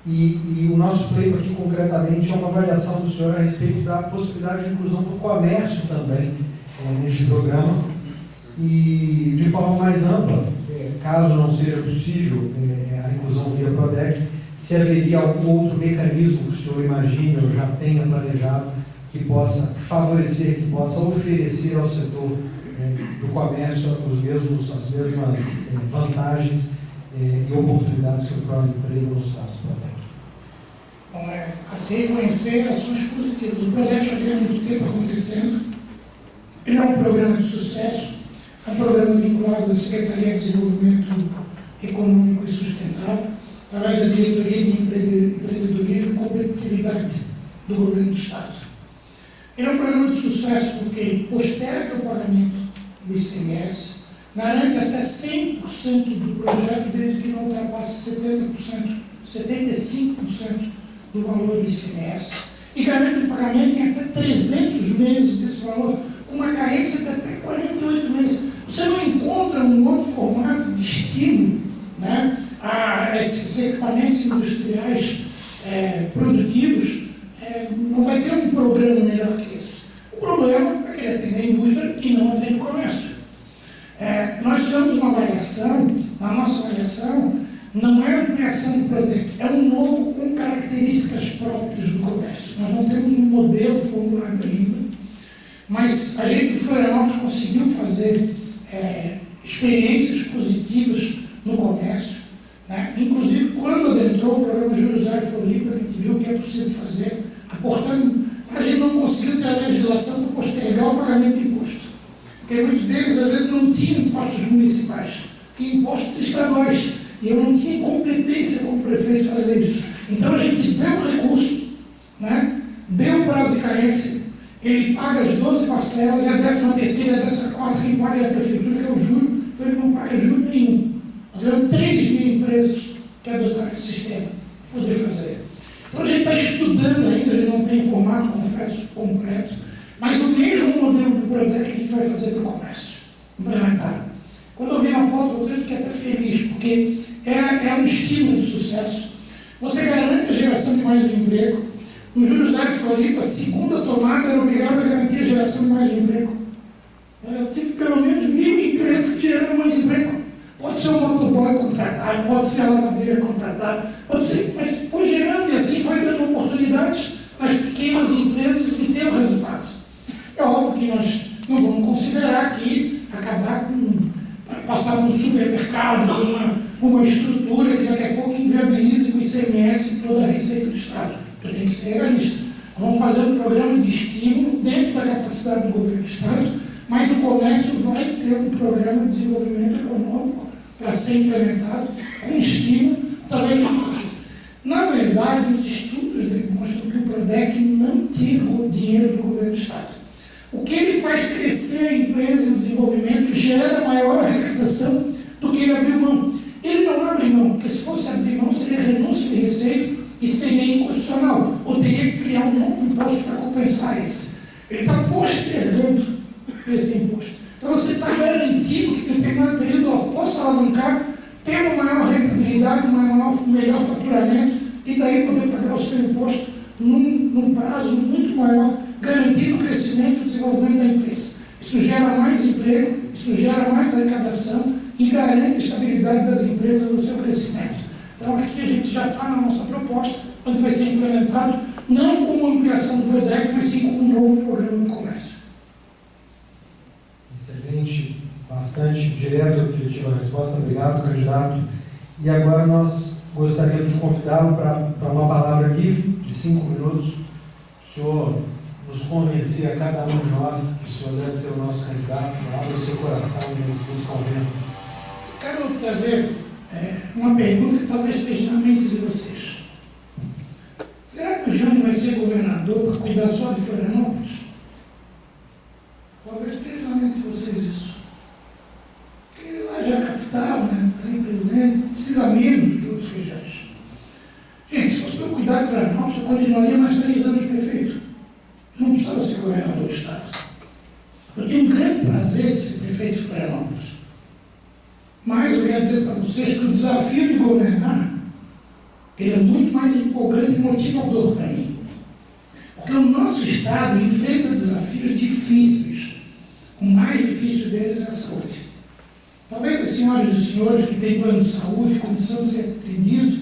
E o nosso pleito aqui, concretamente, é uma avaliação do senhor a respeito da possibilidade de inclusão do comércio também neste programa, e de forma mais ampla, caso não seja possível a inclusão via PRODEC, se haveria algum outro mecanismo que o senhor imagina ou já tenha planejado que possa favorecer, que possa oferecer ao setor do comércio as mesmas vantagens e oportunidades que o próprio emprego nos traz. Bom, a se reconhecer ações positivas. O PRODEC já vem há muito tempo acontecendo. Ele é um programa de sucesso. É um programa vinculado à Secretaria de Desenvolvimento Econômico e Sustentável, através da Diretoria de Empreendedoria e Competitividade do Governo do Estado. Ele é um programa de sucesso porque ele posterga o pagamento do ICMS, garante até 100% do projeto, desde que não ultrapasse 75% do valor do ICMS, e garante o pagamento em até 300 meses desse valor, com uma carência de até 48 meses. Você não encontra um outro formato de estímulo, né, a esses equipamentos industriais produtivos, não vai ter um programa melhor que esse. O problema é que ele atende a indústria e não atende o comércio. Nós fizemos uma avaliação, na nossa avaliação, não é ampliação do Prodec, é um novo com características próprias do comércio. Nós não temos um modelo formulado ainda, mas a gente de Florianópolis conseguiu fazer experiências positivas no comércio, né? Inclusive, quando adentrou o programa Júlio Zé Floripa, a gente viu o que é possível fazer, aportando, a gente não conseguiu ter a legislação para postergar o pagamento de imposto, porque muitos deles, às vezes, não tinham impostos municipais, tinham impostos estaduais, e eu não tinha competência como prefeito de fazer isso. Então, a gente deu o recurso, né? Deu o prazo de carência, ele paga as 12 parcelas, e a 13ª e a 14ª, quem paga é a prefeitura, que é o juro, então ele não paga juro nenhum. Havia 3 mil empresas que adotaram esse sistema para poder fazer. Então a gente está estudando ainda, a gente não tem formato, confesso, completo, mas o mesmo modelo do Prodec que a gente vai fazer para o comércio, implementar. Quando eu vi a pauta, eu fiquei até feliz, porque é um estímulo de sucesso. Você garante a geração de mais emprego. No Júlio Zé de Floripa, a segunda tomada era obrigada a garantir a geração de mais emprego. Eu tive pelo menos 1.000 empresas que geraram mais emprego. Pode ser um motoboy contratado, pode ser a lavadeira contratada, pode ser, mas foi gerando e assim foi dando oportunidades às pequenas empresas de ter o resultado. É óbvio que nós não vamos considerar aqui acabar com, passar no supermercado com uma estrutura que daqui a pouco inviabilize com o ICMS toda a receita do Estado. Então tem que ser realista. Vamos fazer um programa de estímulo dentro da capacidade do governo do Estado, mas o comércio vai ter um programa de desenvolvimento econômico para ser implementado com estímulo também do custo. Na verdade, os estudos demonstram que o Prodec não tira o dinheiro do governo do Estado. O que ele faz crescer a empresa e o desenvolvimento gera maior arrecadação do que ele abriu mão. Ele não abre mão, porque se fosse abrir mão seria renúncia de receita e seria inconstitucional, ou teria que criar um novo imposto para compensar esse. Ele está postergando esse imposto. Então você está garantindo que em determinado período eu possa alavancar, ter uma maior rentabilidade, um melhor faturamento e daí poder pagar o seu imposto num prazo muito maior, garantindo o crescimento e o desenvolvimento da empresa. Isso gera mais emprego, isso gera mais arrecadação e garante a estabilidade das empresas no seu crescimento. Então aqui a gente já está na nossa proposta, onde vai ser implementado, não como ampliação do Prodec, mas sim como um novo programa de comércio. Excelente, bastante direta e objetiva a resposta. Obrigado, candidato. E agora nós gostaríamos de convidá-lo para uma palavra livre de 5 minutos. O senhor nos convencer a cada um de nós que o senhor deve ser o nosso candidato, abra o seu coração e nos convença. Quero trazer uma pergunta que talvez esteja na mente de vocês. Será que o Jânio vai ser governador para cuidar só de Florianópolis? Talvez esteja na mente de vocês isso. Porque lá já é a capital, né? Está aí presente, precisa menos de outras regiões. Gente, se fosse para eu cuidar de Florianópolis, eu continuaria mais 3 anos prefeito. Não precisava ser governador do Estado. Eu tenho um grande prazer de ser prefeito de Florianópolis. Mas eu quero dizer para vocês que o desafio de governar ele é muito mais empolgante e motivador para mim. Porque o nosso Estado enfrenta desafios difíceis. O mais difícil deles é a saúde. Talvez as senhoras e os senhores que têm plano de saúde, condição de ser atendido,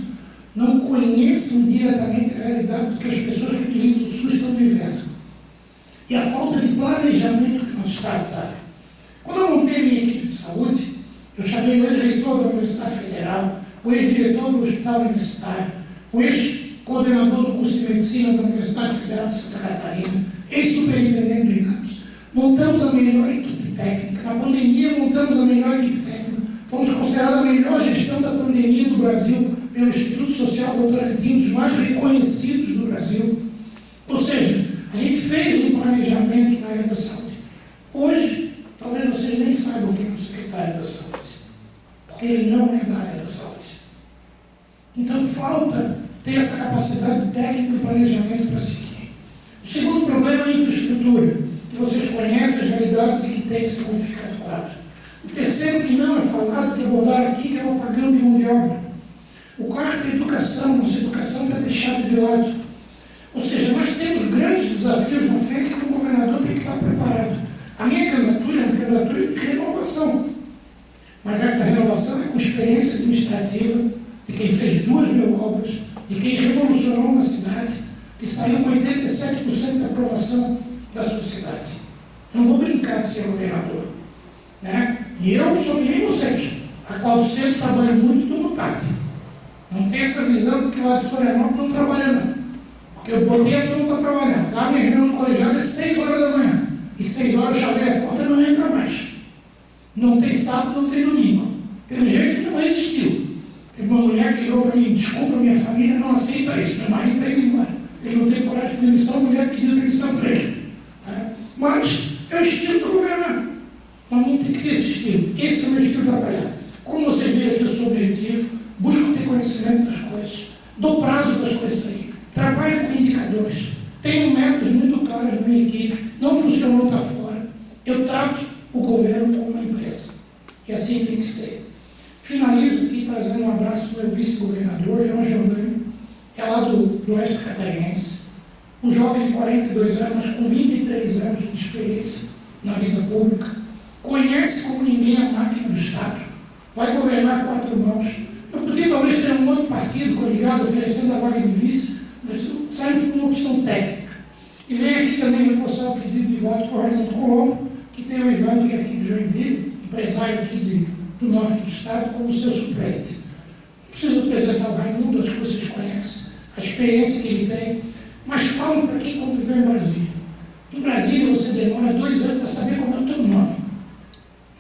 não conheçam diretamente a realidade do que as pessoas que utilizam o SUS estão vivendo. E a falta de planejamento que o nosso Estado está. Quando eu montei a minha equipe de saúde, eu chamei o ex-reitor da Universidade Federal, o ex-diretor do Hospital Universitário, o ex-coordenador do curso de Medicina da Universidade Federal de Santa Catarina, ex-superintendente do INAPS. Montamos a melhor equipe técnica. Na pandemia, montamos a melhor equipe técnica. Fomos considerados a melhor gestão da pandemia do Brasil pelo Instituto Social Votorantim, dos mais reconhecidos do Brasil. Ou seja, a gente fez um planejamento na área da saúde. Hoje, talvez vocês nem saibam quem é o secretário da saúde. ele não é da área da saúde. Então falta ter essa capacidade técnica e planejamento para seguir. O segundo problema é a infraestrutura, que vocês conhecem as realidades e que tem que ser modificado quadro. O terceiro, que não é falado, que abordaram aqui, que é o apagão de mão de obra. O quarto é a educação, nossa educação está deixada de lado. Ou seja, nós temos grandes desafios na frente que o governador tem que estar preparado. A minha candidatura é uma candidatura de renovação. Mas essa renovação é com experiência administrativa de quem fez 2.000 obras, de quem revolucionou uma cidade, que saiu com 87% da aprovação da sua cidade. Eu não vou brincar de ser governador. Né? E eu sou que nem vocês, a qual cedo trabalho muito e durmo tarde. Não tem essa visão de que lá de Florianópolis não trabalha não. Porque eu botei a turma para trabalhar. Lá minha reunião no colegiado é 6 horas da manhã. E 6 horas eu chavei a porta e não entra mais. Não tem sábado, não tem domingo. Tem um jeito que não existiu. Teve uma mulher que ligou para mim: desculpa, minha família não aceita isso. Meu marido está indo embora. Ele não tem coragem de demissão, a mulher pediu demissão para ele. Mas é o estilo do governo. Nós não temos que ter esse estilo. Esse é o meu estilo de trabalhar. Como vocês viram aqui, eu sou objetivo, busco ter conhecimento das coisas, dou prazo das coisas aí, trabalho com indicadores, tenho metas muito claras na minha equipe, não funcionou cá fora. Eu trato o governo como uma empresa. E assim tem que ser. Finalizo aqui trazendo um abraço para o meu vice-governador, João Jordânia, é lá do Oeste Catarinense, um jovem de 42 anos, com 23 anos de experiência na vida pública, conhece como ninguém a máquina do Estado, vai governar 4 mãos. Eu podia talvez ter um outro partido coligado oferecendo a vaga de vice, mas saímos por uma opção técnica. E venho aqui também reforçar o pedido de voto para o Raimundo Colombo, que tem o Evandro, que é aqui de Joinville, empresário aqui do norte do estado, como seu suplente. Não preciso apresentar o Raimundo, acho que vocês conhecem a experiência que ele tem, mas falo para quem conviveu em Brasília. Em Brasília você demora 2 anos para saber como é o teu nome.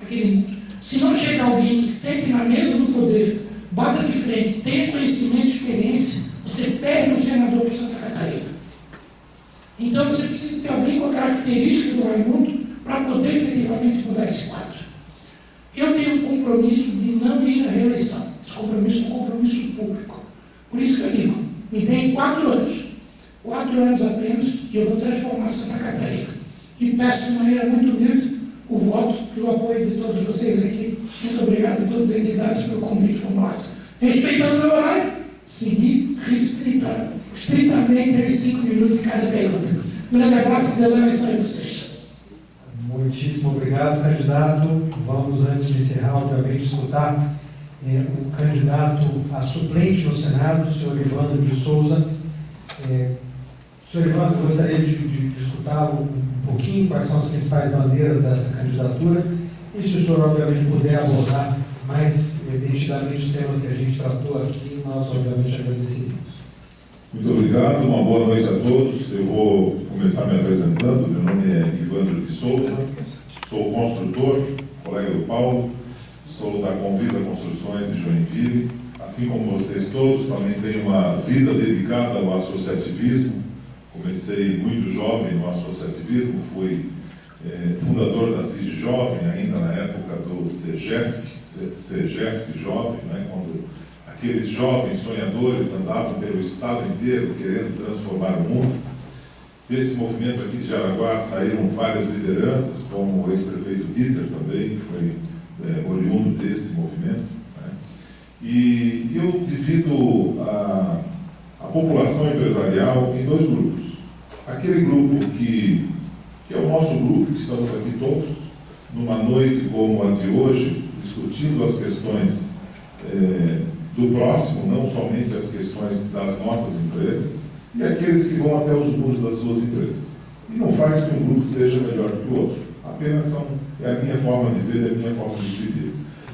Aquele mundo. Se não chega alguém que sente na mesa do poder, bata de frente, tenha conhecimento e experiência, você perde um senador para Santa Catarina. Então você precisa ter alguém com a característica do Raimundo para poder efetivamente mudar esse quadro. Eu tenho um compromisso de não ir à reeleição. Esse compromisso é um compromisso público. Por isso que eu digo, me deem 4 anos. 4 anos apenas, e eu vou transformar Santa Catarina. E peço de maneira muito humilde o voto e o apoio de todos vocês aqui. Muito obrigado a todas as entidades pelo convite formulado. Respeitando o meu horário, seguir estritamente 5 minutos de cada pergunta. Um grande abraço e Deus abençoe vocês. Muitíssimo obrigado, candidato. Vamos, antes de encerrar, obviamente, escutar o candidato a suplente no Senado, o senhor Evandro de Souza. Senhor Evandro, gostaria de escutá-lo um pouquinho, quais são as principais bandeiras dessa candidatura, e se o senhor, obviamente, puder abordar mais detidamente os temas que a gente tratou aqui, nós, obviamente, agradeceríamos. Muito obrigado, uma boa noite a todos. Eu vou começar me apresentando. Meu nome é Evandro de Souza, sou construtor, colega do Paulo, sou da Convisa Construções de Joinville. Assim como vocês todos, também tenho uma vida dedicada ao associativismo. Comecei muito jovem no associativismo, fui fundador da CIG Jovem, ainda na época do CEGESC Jovem, né, quando aqueles jovens sonhadores andavam pelo estado inteiro querendo transformar o mundo. Desse movimento aqui de Jaraguá saíram várias lideranças, como o ex-prefeito Dieter também, que foi oriundo desse movimento. Né? E eu divido a população empresarial em 2 grupos. Aquele grupo que é o nosso grupo, que estamos aqui todos, numa noite como a de hoje, discutindo as questões do próximo, não somente as questões das nossas empresas, e aqueles que vão até os muros das suas empresas. E não faz que um grupo seja melhor que o outro, apenas é a minha forma de ver, é a minha forma de viver.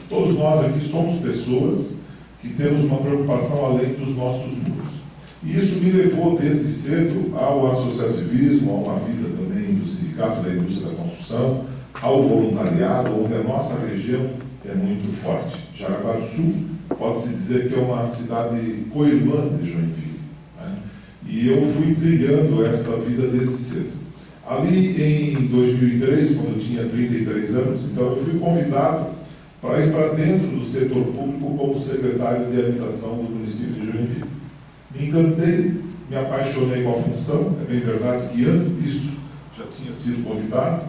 Todos nós aqui somos pessoas que temos uma preocupação além dos nossos muros. E isso me levou desde cedo ao associativismo, a uma vida também do Sindicato da Indústria da Construção, ao voluntariado, onde a nossa região é muito forte. Jaraguá do Sul pode-se dizer que é uma cidade co-irmã de Joinville. Né? E eu fui trilhando esta vida desde cedo. Ali em 2003, quando eu tinha 33 anos, então eu fui convidado para ir para dentro do setor público como secretário de habitação do município de Joinville. Me encantei, me apaixonei com a função. É bem verdade que antes disso já tinha sido convidado,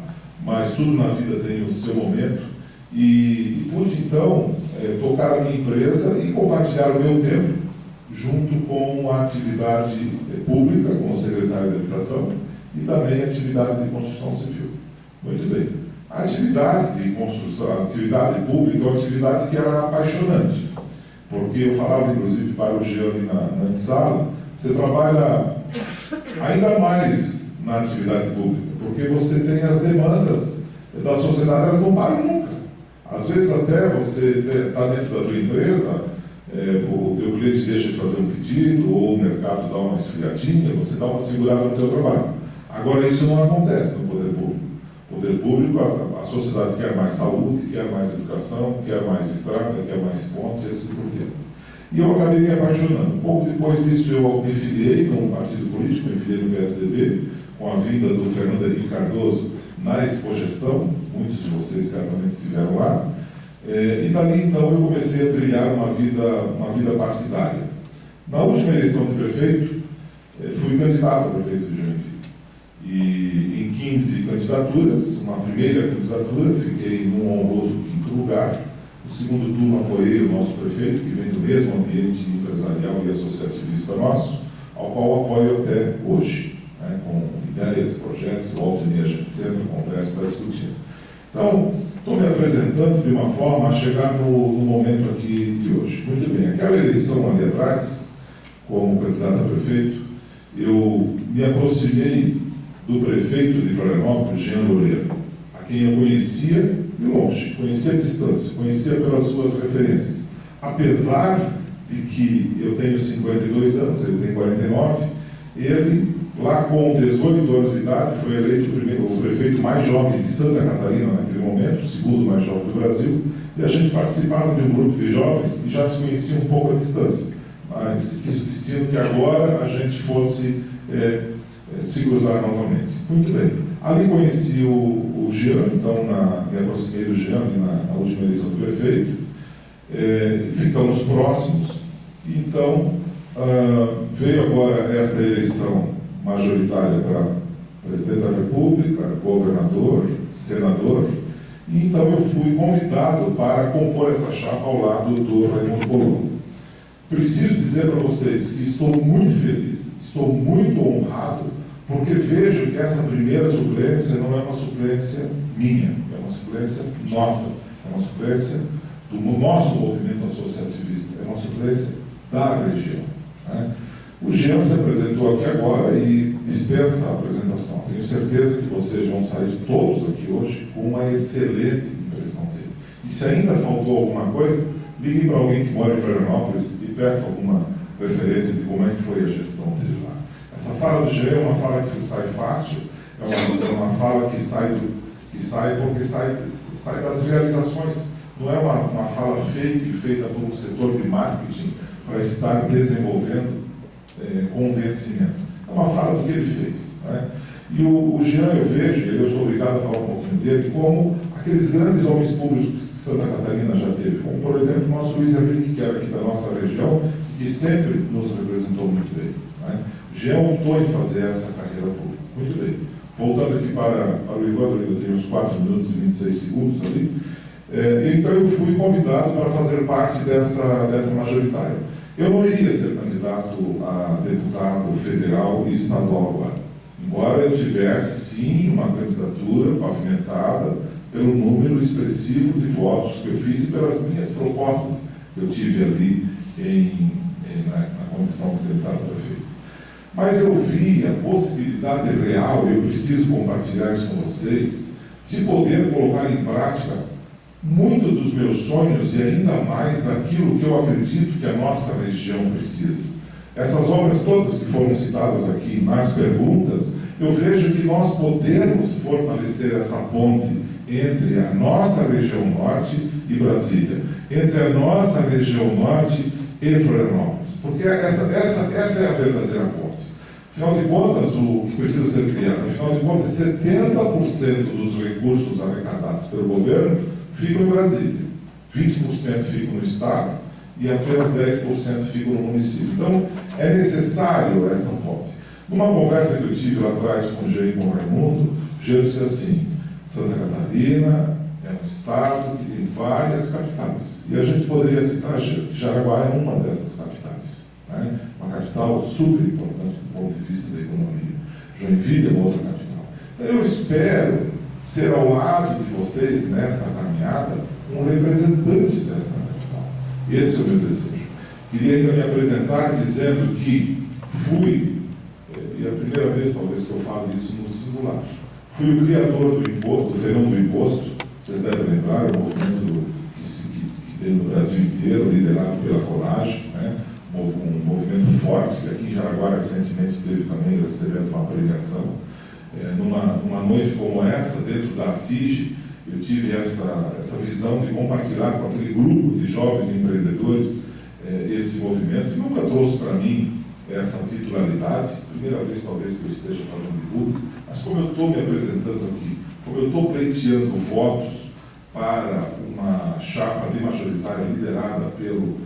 mas tudo na vida tem o seu momento, e pude então tocar a minha empresa e compartilhar o meu tempo junto com a atividade pública, como secretário de habitação, e também a atividade de construção civil. Muito bem. A atividade de construção, a atividade pública é uma atividade que era apaixonante, porque eu falava inclusive para o Jean na antessala, você trabalha ainda mais na atividade pública, porque você tem as demandas da sociedade, elas não param nunca. Às vezes até você está dentro da tua empresa, o teu cliente deixa de fazer um pedido, ou o mercado dá uma esfriadinha, você dá uma segurada no teu trabalho. Agora isso não acontece no poder público. No poder público, a sociedade quer mais saúde, quer mais educação, quer mais estrada, quer mais ponte, e assim por diante. E eu acabei me apaixonando. Um pouco depois disso eu me filiei num partido político, me filiei no PSDB, com a vinda do Fernando Henrique Cardoso na Expogestão, muitos de vocês certamente estiveram lá, e dali então eu comecei a trilhar uma vida partidária. Na última eleição de prefeito, fui candidato a prefeito de Joinville. E em 15 candidaturas, uma primeira candidatura, fiquei num honroso 5º lugar. No segundo turno apoiei o nosso prefeito, que vem do mesmo ambiente empresarial e associativista nosso, ao qual apoio até hoje, né, com ideias, projetos, volta e meia a gente senta, conversa, está discutindo. Então, estou me apresentando de uma forma a chegar no momento aqui de hoje. Muito bem, aquela eleição ali atrás, como candidato a prefeito, eu me aproximei do prefeito de Florianópolis, Jean Loureiro, a quem eu conhecia de longe, conhecia a distância, conhecia pelas suas referências. Apesar de que eu tenho 52 anos, ele tem 49, ele, lá com 18 anos de idade, foi eleito o prefeito mais jovem de Santa Catarina naquele momento, o segundo mais jovem do Brasil, e a gente participava de um grupo de jovens e já se conhecia um pouco à distância, mas quis o destino que agora a gente fosse se cruzar novamente. Muito bem. Ali conheci o Jean, então me aproximei do Jean na última eleição do prefeito, ficamos próximos, e então veio agora essa eleição majoritária para presidente da República, governador, senador, e então eu fui convidado para compor essa chapa ao lado do Raimundo Colombo. Preciso dizer para vocês que estou muito feliz, estou muito honrado, porque vejo que essa primeira suplência não é uma suplência minha, é uma suplência nossa, é uma suplência do nosso movimento associativista, é uma suplência da região, né? O Jean se apresentou aqui agora e dispensa a apresentação. Tenho certeza que vocês vão sair todos aqui hoje com uma excelente impressão dele. E se ainda faltou alguma coisa, ligue para alguém que mora em Florianópolis e peça alguma referência de como é que foi a gestão dele lá. Essa fala do Jean é uma fala que sai fácil, é uma fala que sai porque sai das realizações. Não é uma fala fake feita por um setor de marketing para estar desenvolvendo convencimento. É uma fala do que ele fez, né? E o Jean, eu vejo, e eu sou obrigado a falar um pouquinho dele, como aqueles grandes homens públicos que Santa Catarina já teve, como por exemplo o nosso Luiz Henrique, que era aqui da nossa região, que sempre nos representou muito bem, né? O Jean optou em fazer essa carreira pública. Muito bem. Voltando aqui para o Ivandro, ainda tem uns 4 minutos e 26 segundos ali. Então eu fui convidado para fazer parte dessa majoritária. Eu não iria ser candidato a deputado federal e estadual agora, embora eu tivesse sim uma candidatura pavimentada pelo número expressivo de votos que eu fiz e pelas minhas propostas que eu tive ali na condição de deputado a prefeito. Mas eu vi a possibilidade real, e eu preciso compartilhar isso com vocês, de poder colocar em prática muito dos meus sonhos e ainda mais daquilo que eu acredito que a nossa região precisa. Essas obras todas que foram citadas aqui nas perguntas, eu vejo que nós podemos fortalecer essa ponte entre a nossa região norte e Brasília, entre a nossa região norte e Florianópolis, porque essa é a verdadeira ponte. Afinal de contas, o que precisa ser criado, afinal de contas, 70% dos recursos arrecadados pelo governo ficam em Brasília. 20% ficam no Estado e apenas 10% ficam no município. Então, é necessário essa ponte. Numa conversa que eu tive lá atrás com o Jean e com o Raimundo, o Jean disse assim: Santa Catarina é um estado que tem várias capitais. E a gente poderia citar que Jaraguá é uma dessas capitais, né? Uma capital super importante do ponto de vista da economia. Joinville é uma outra capital. Então, eu espero ser ao lado de vocês nessa caminhada um representante dessa capital. Esse é o meu desejo. Queria ainda me apresentar dizendo que fui, e é a primeira vez talvez que eu falo isso no singular, fui o criador do imposto, do feirão do imposto. Vocês devem lembrar, o movimento que tem no Brasil inteiro, liderado pela Coragem, né? Um movimento forte, que aqui em Jaraguá recentemente teve também recebendo uma premiação. Numa noite como essa, dentro da CIG, eu tive essa visão de compartilhar com aquele grupo de jovens empreendedores esse movimento, que nunca trouxe para mim essa titularidade, primeira vez talvez que eu esteja fazendo de público, mas como eu estou me apresentando aqui, como eu estou pleiteando votos para uma chapa de majoritária liderada pelo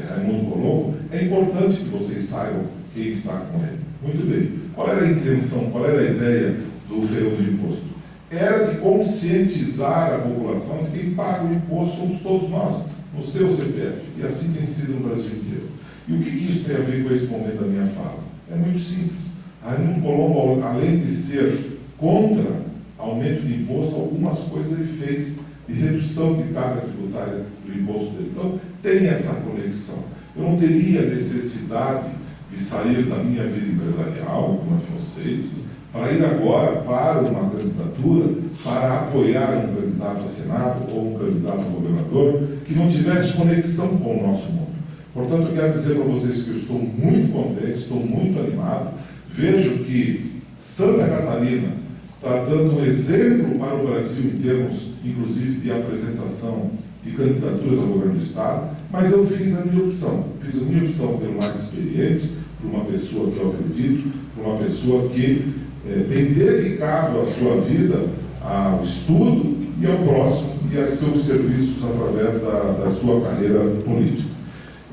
Raimundo Colombo, é importante que vocês saibam quem está com ele. Muito bem. Qual era a intenção, qual era a ideia do feirão do imposto? Era de conscientizar a população de quem paga o imposto somos todos nós, no seu CPF. E assim tem sido no Brasil inteiro. E o que isso tem a ver com esse momento da minha fala? É muito simples. Raimundo Colombo, além de ser contra aumento de imposto, algumas coisas ele fez de redução de carga tributária do imposto dele. Então, tem essa conexão. Eu não teria necessidade de sair da minha vida empresarial, como a de vocês, para ir agora para uma candidatura, para apoiar um candidato a Senado ou um candidato a governador que não tivesse conexão com o nosso mundo. Portanto, eu quero dizer para vocês que eu estou muito contente, estou muito animado. Vejo que Santa Catarina está dando um exemplo para o Brasil em termos, inclusive, de apresentação de candidaturas ao governo do Estado, mas eu fiz a minha opção. Fiz a minha opção pelo mais experiente, por uma pessoa que eu acredito, por uma pessoa que tem dedicado a sua vida ao estudo e ao próximo e a seus serviços através da sua carreira política.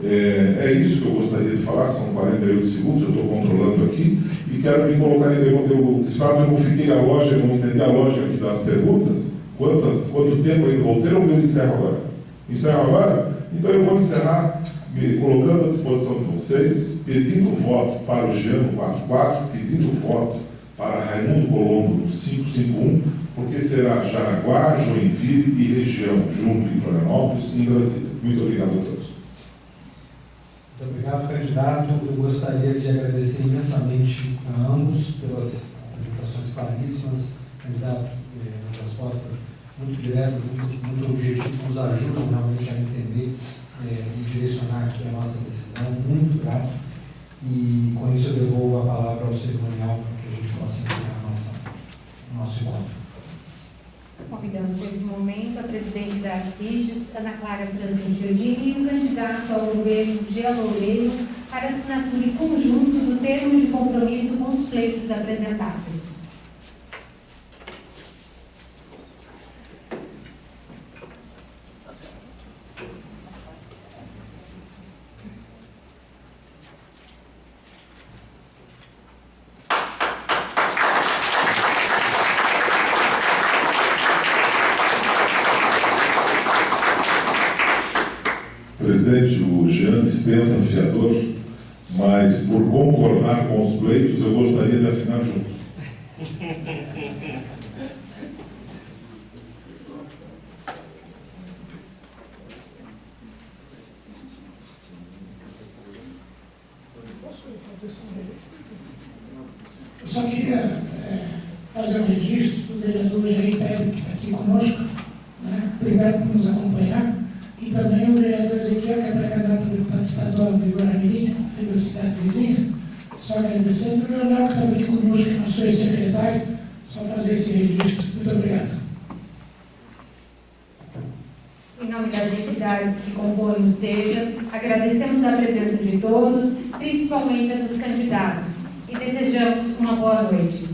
É isso que eu gostaria de falar, são 48 segundos, eu estou controlando aqui, e quero me colocar, de fato eu não fiquei a lógica, eu não entendi a lógica aqui das perguntas, quanto tempo ainda vou ter, ou eu encerro agora? Encerro agora? Então eu vou encerrar me colocando à disposição de vocês, pedindo voto para o Jean no 44, pedindo voto para Raimundo Colombo no 551, porque será Jaraguá, Joinville e região, junto em Florianópolis e em Brasília. Muito obrigado a todos. Muito obrigado, candidato. Eu gostaria de agradecer imensamente a ambos pelas apresentações claríssimas. Candidato, respostas muito diretas, muito objetivas, nos ajudam realmente a entender e direcionar aqui a nossa decisão. Muito grato. E com isso eu devolvo a palavra ao cerimonial para que a gente possa encerrar o nosso encontro. Convidamos nesse momento a presidente da CIGES, Ana Clara Franzen Giordini, e o candidato ao governo, Jean Loureiro, para assinatura em conjunto do termo de compromisso com os pleitos apresentados. Presidente, o Jean dispensa fiador, mas por concordar com os pleitos, eu gostaria de assinar junto. Eu só queria fazer um registro do vereador Jair Pedro, que está aqui conosco, né? Obrigado por nos acompanhar. E também o vereador Ezequiel, que é pré-candidato a deputado estadual de Guaramirim, da cidade vizinha. Só agradecendo. O Leonel, que estava aqui conosco, que não sou secretário, só fazer esse registro. Muito obrigado. Em nome das entidades que compõem o SEJAS, agradecemos a presença de todos, principalmente a dos candidatos, e desejamos uma boa noite.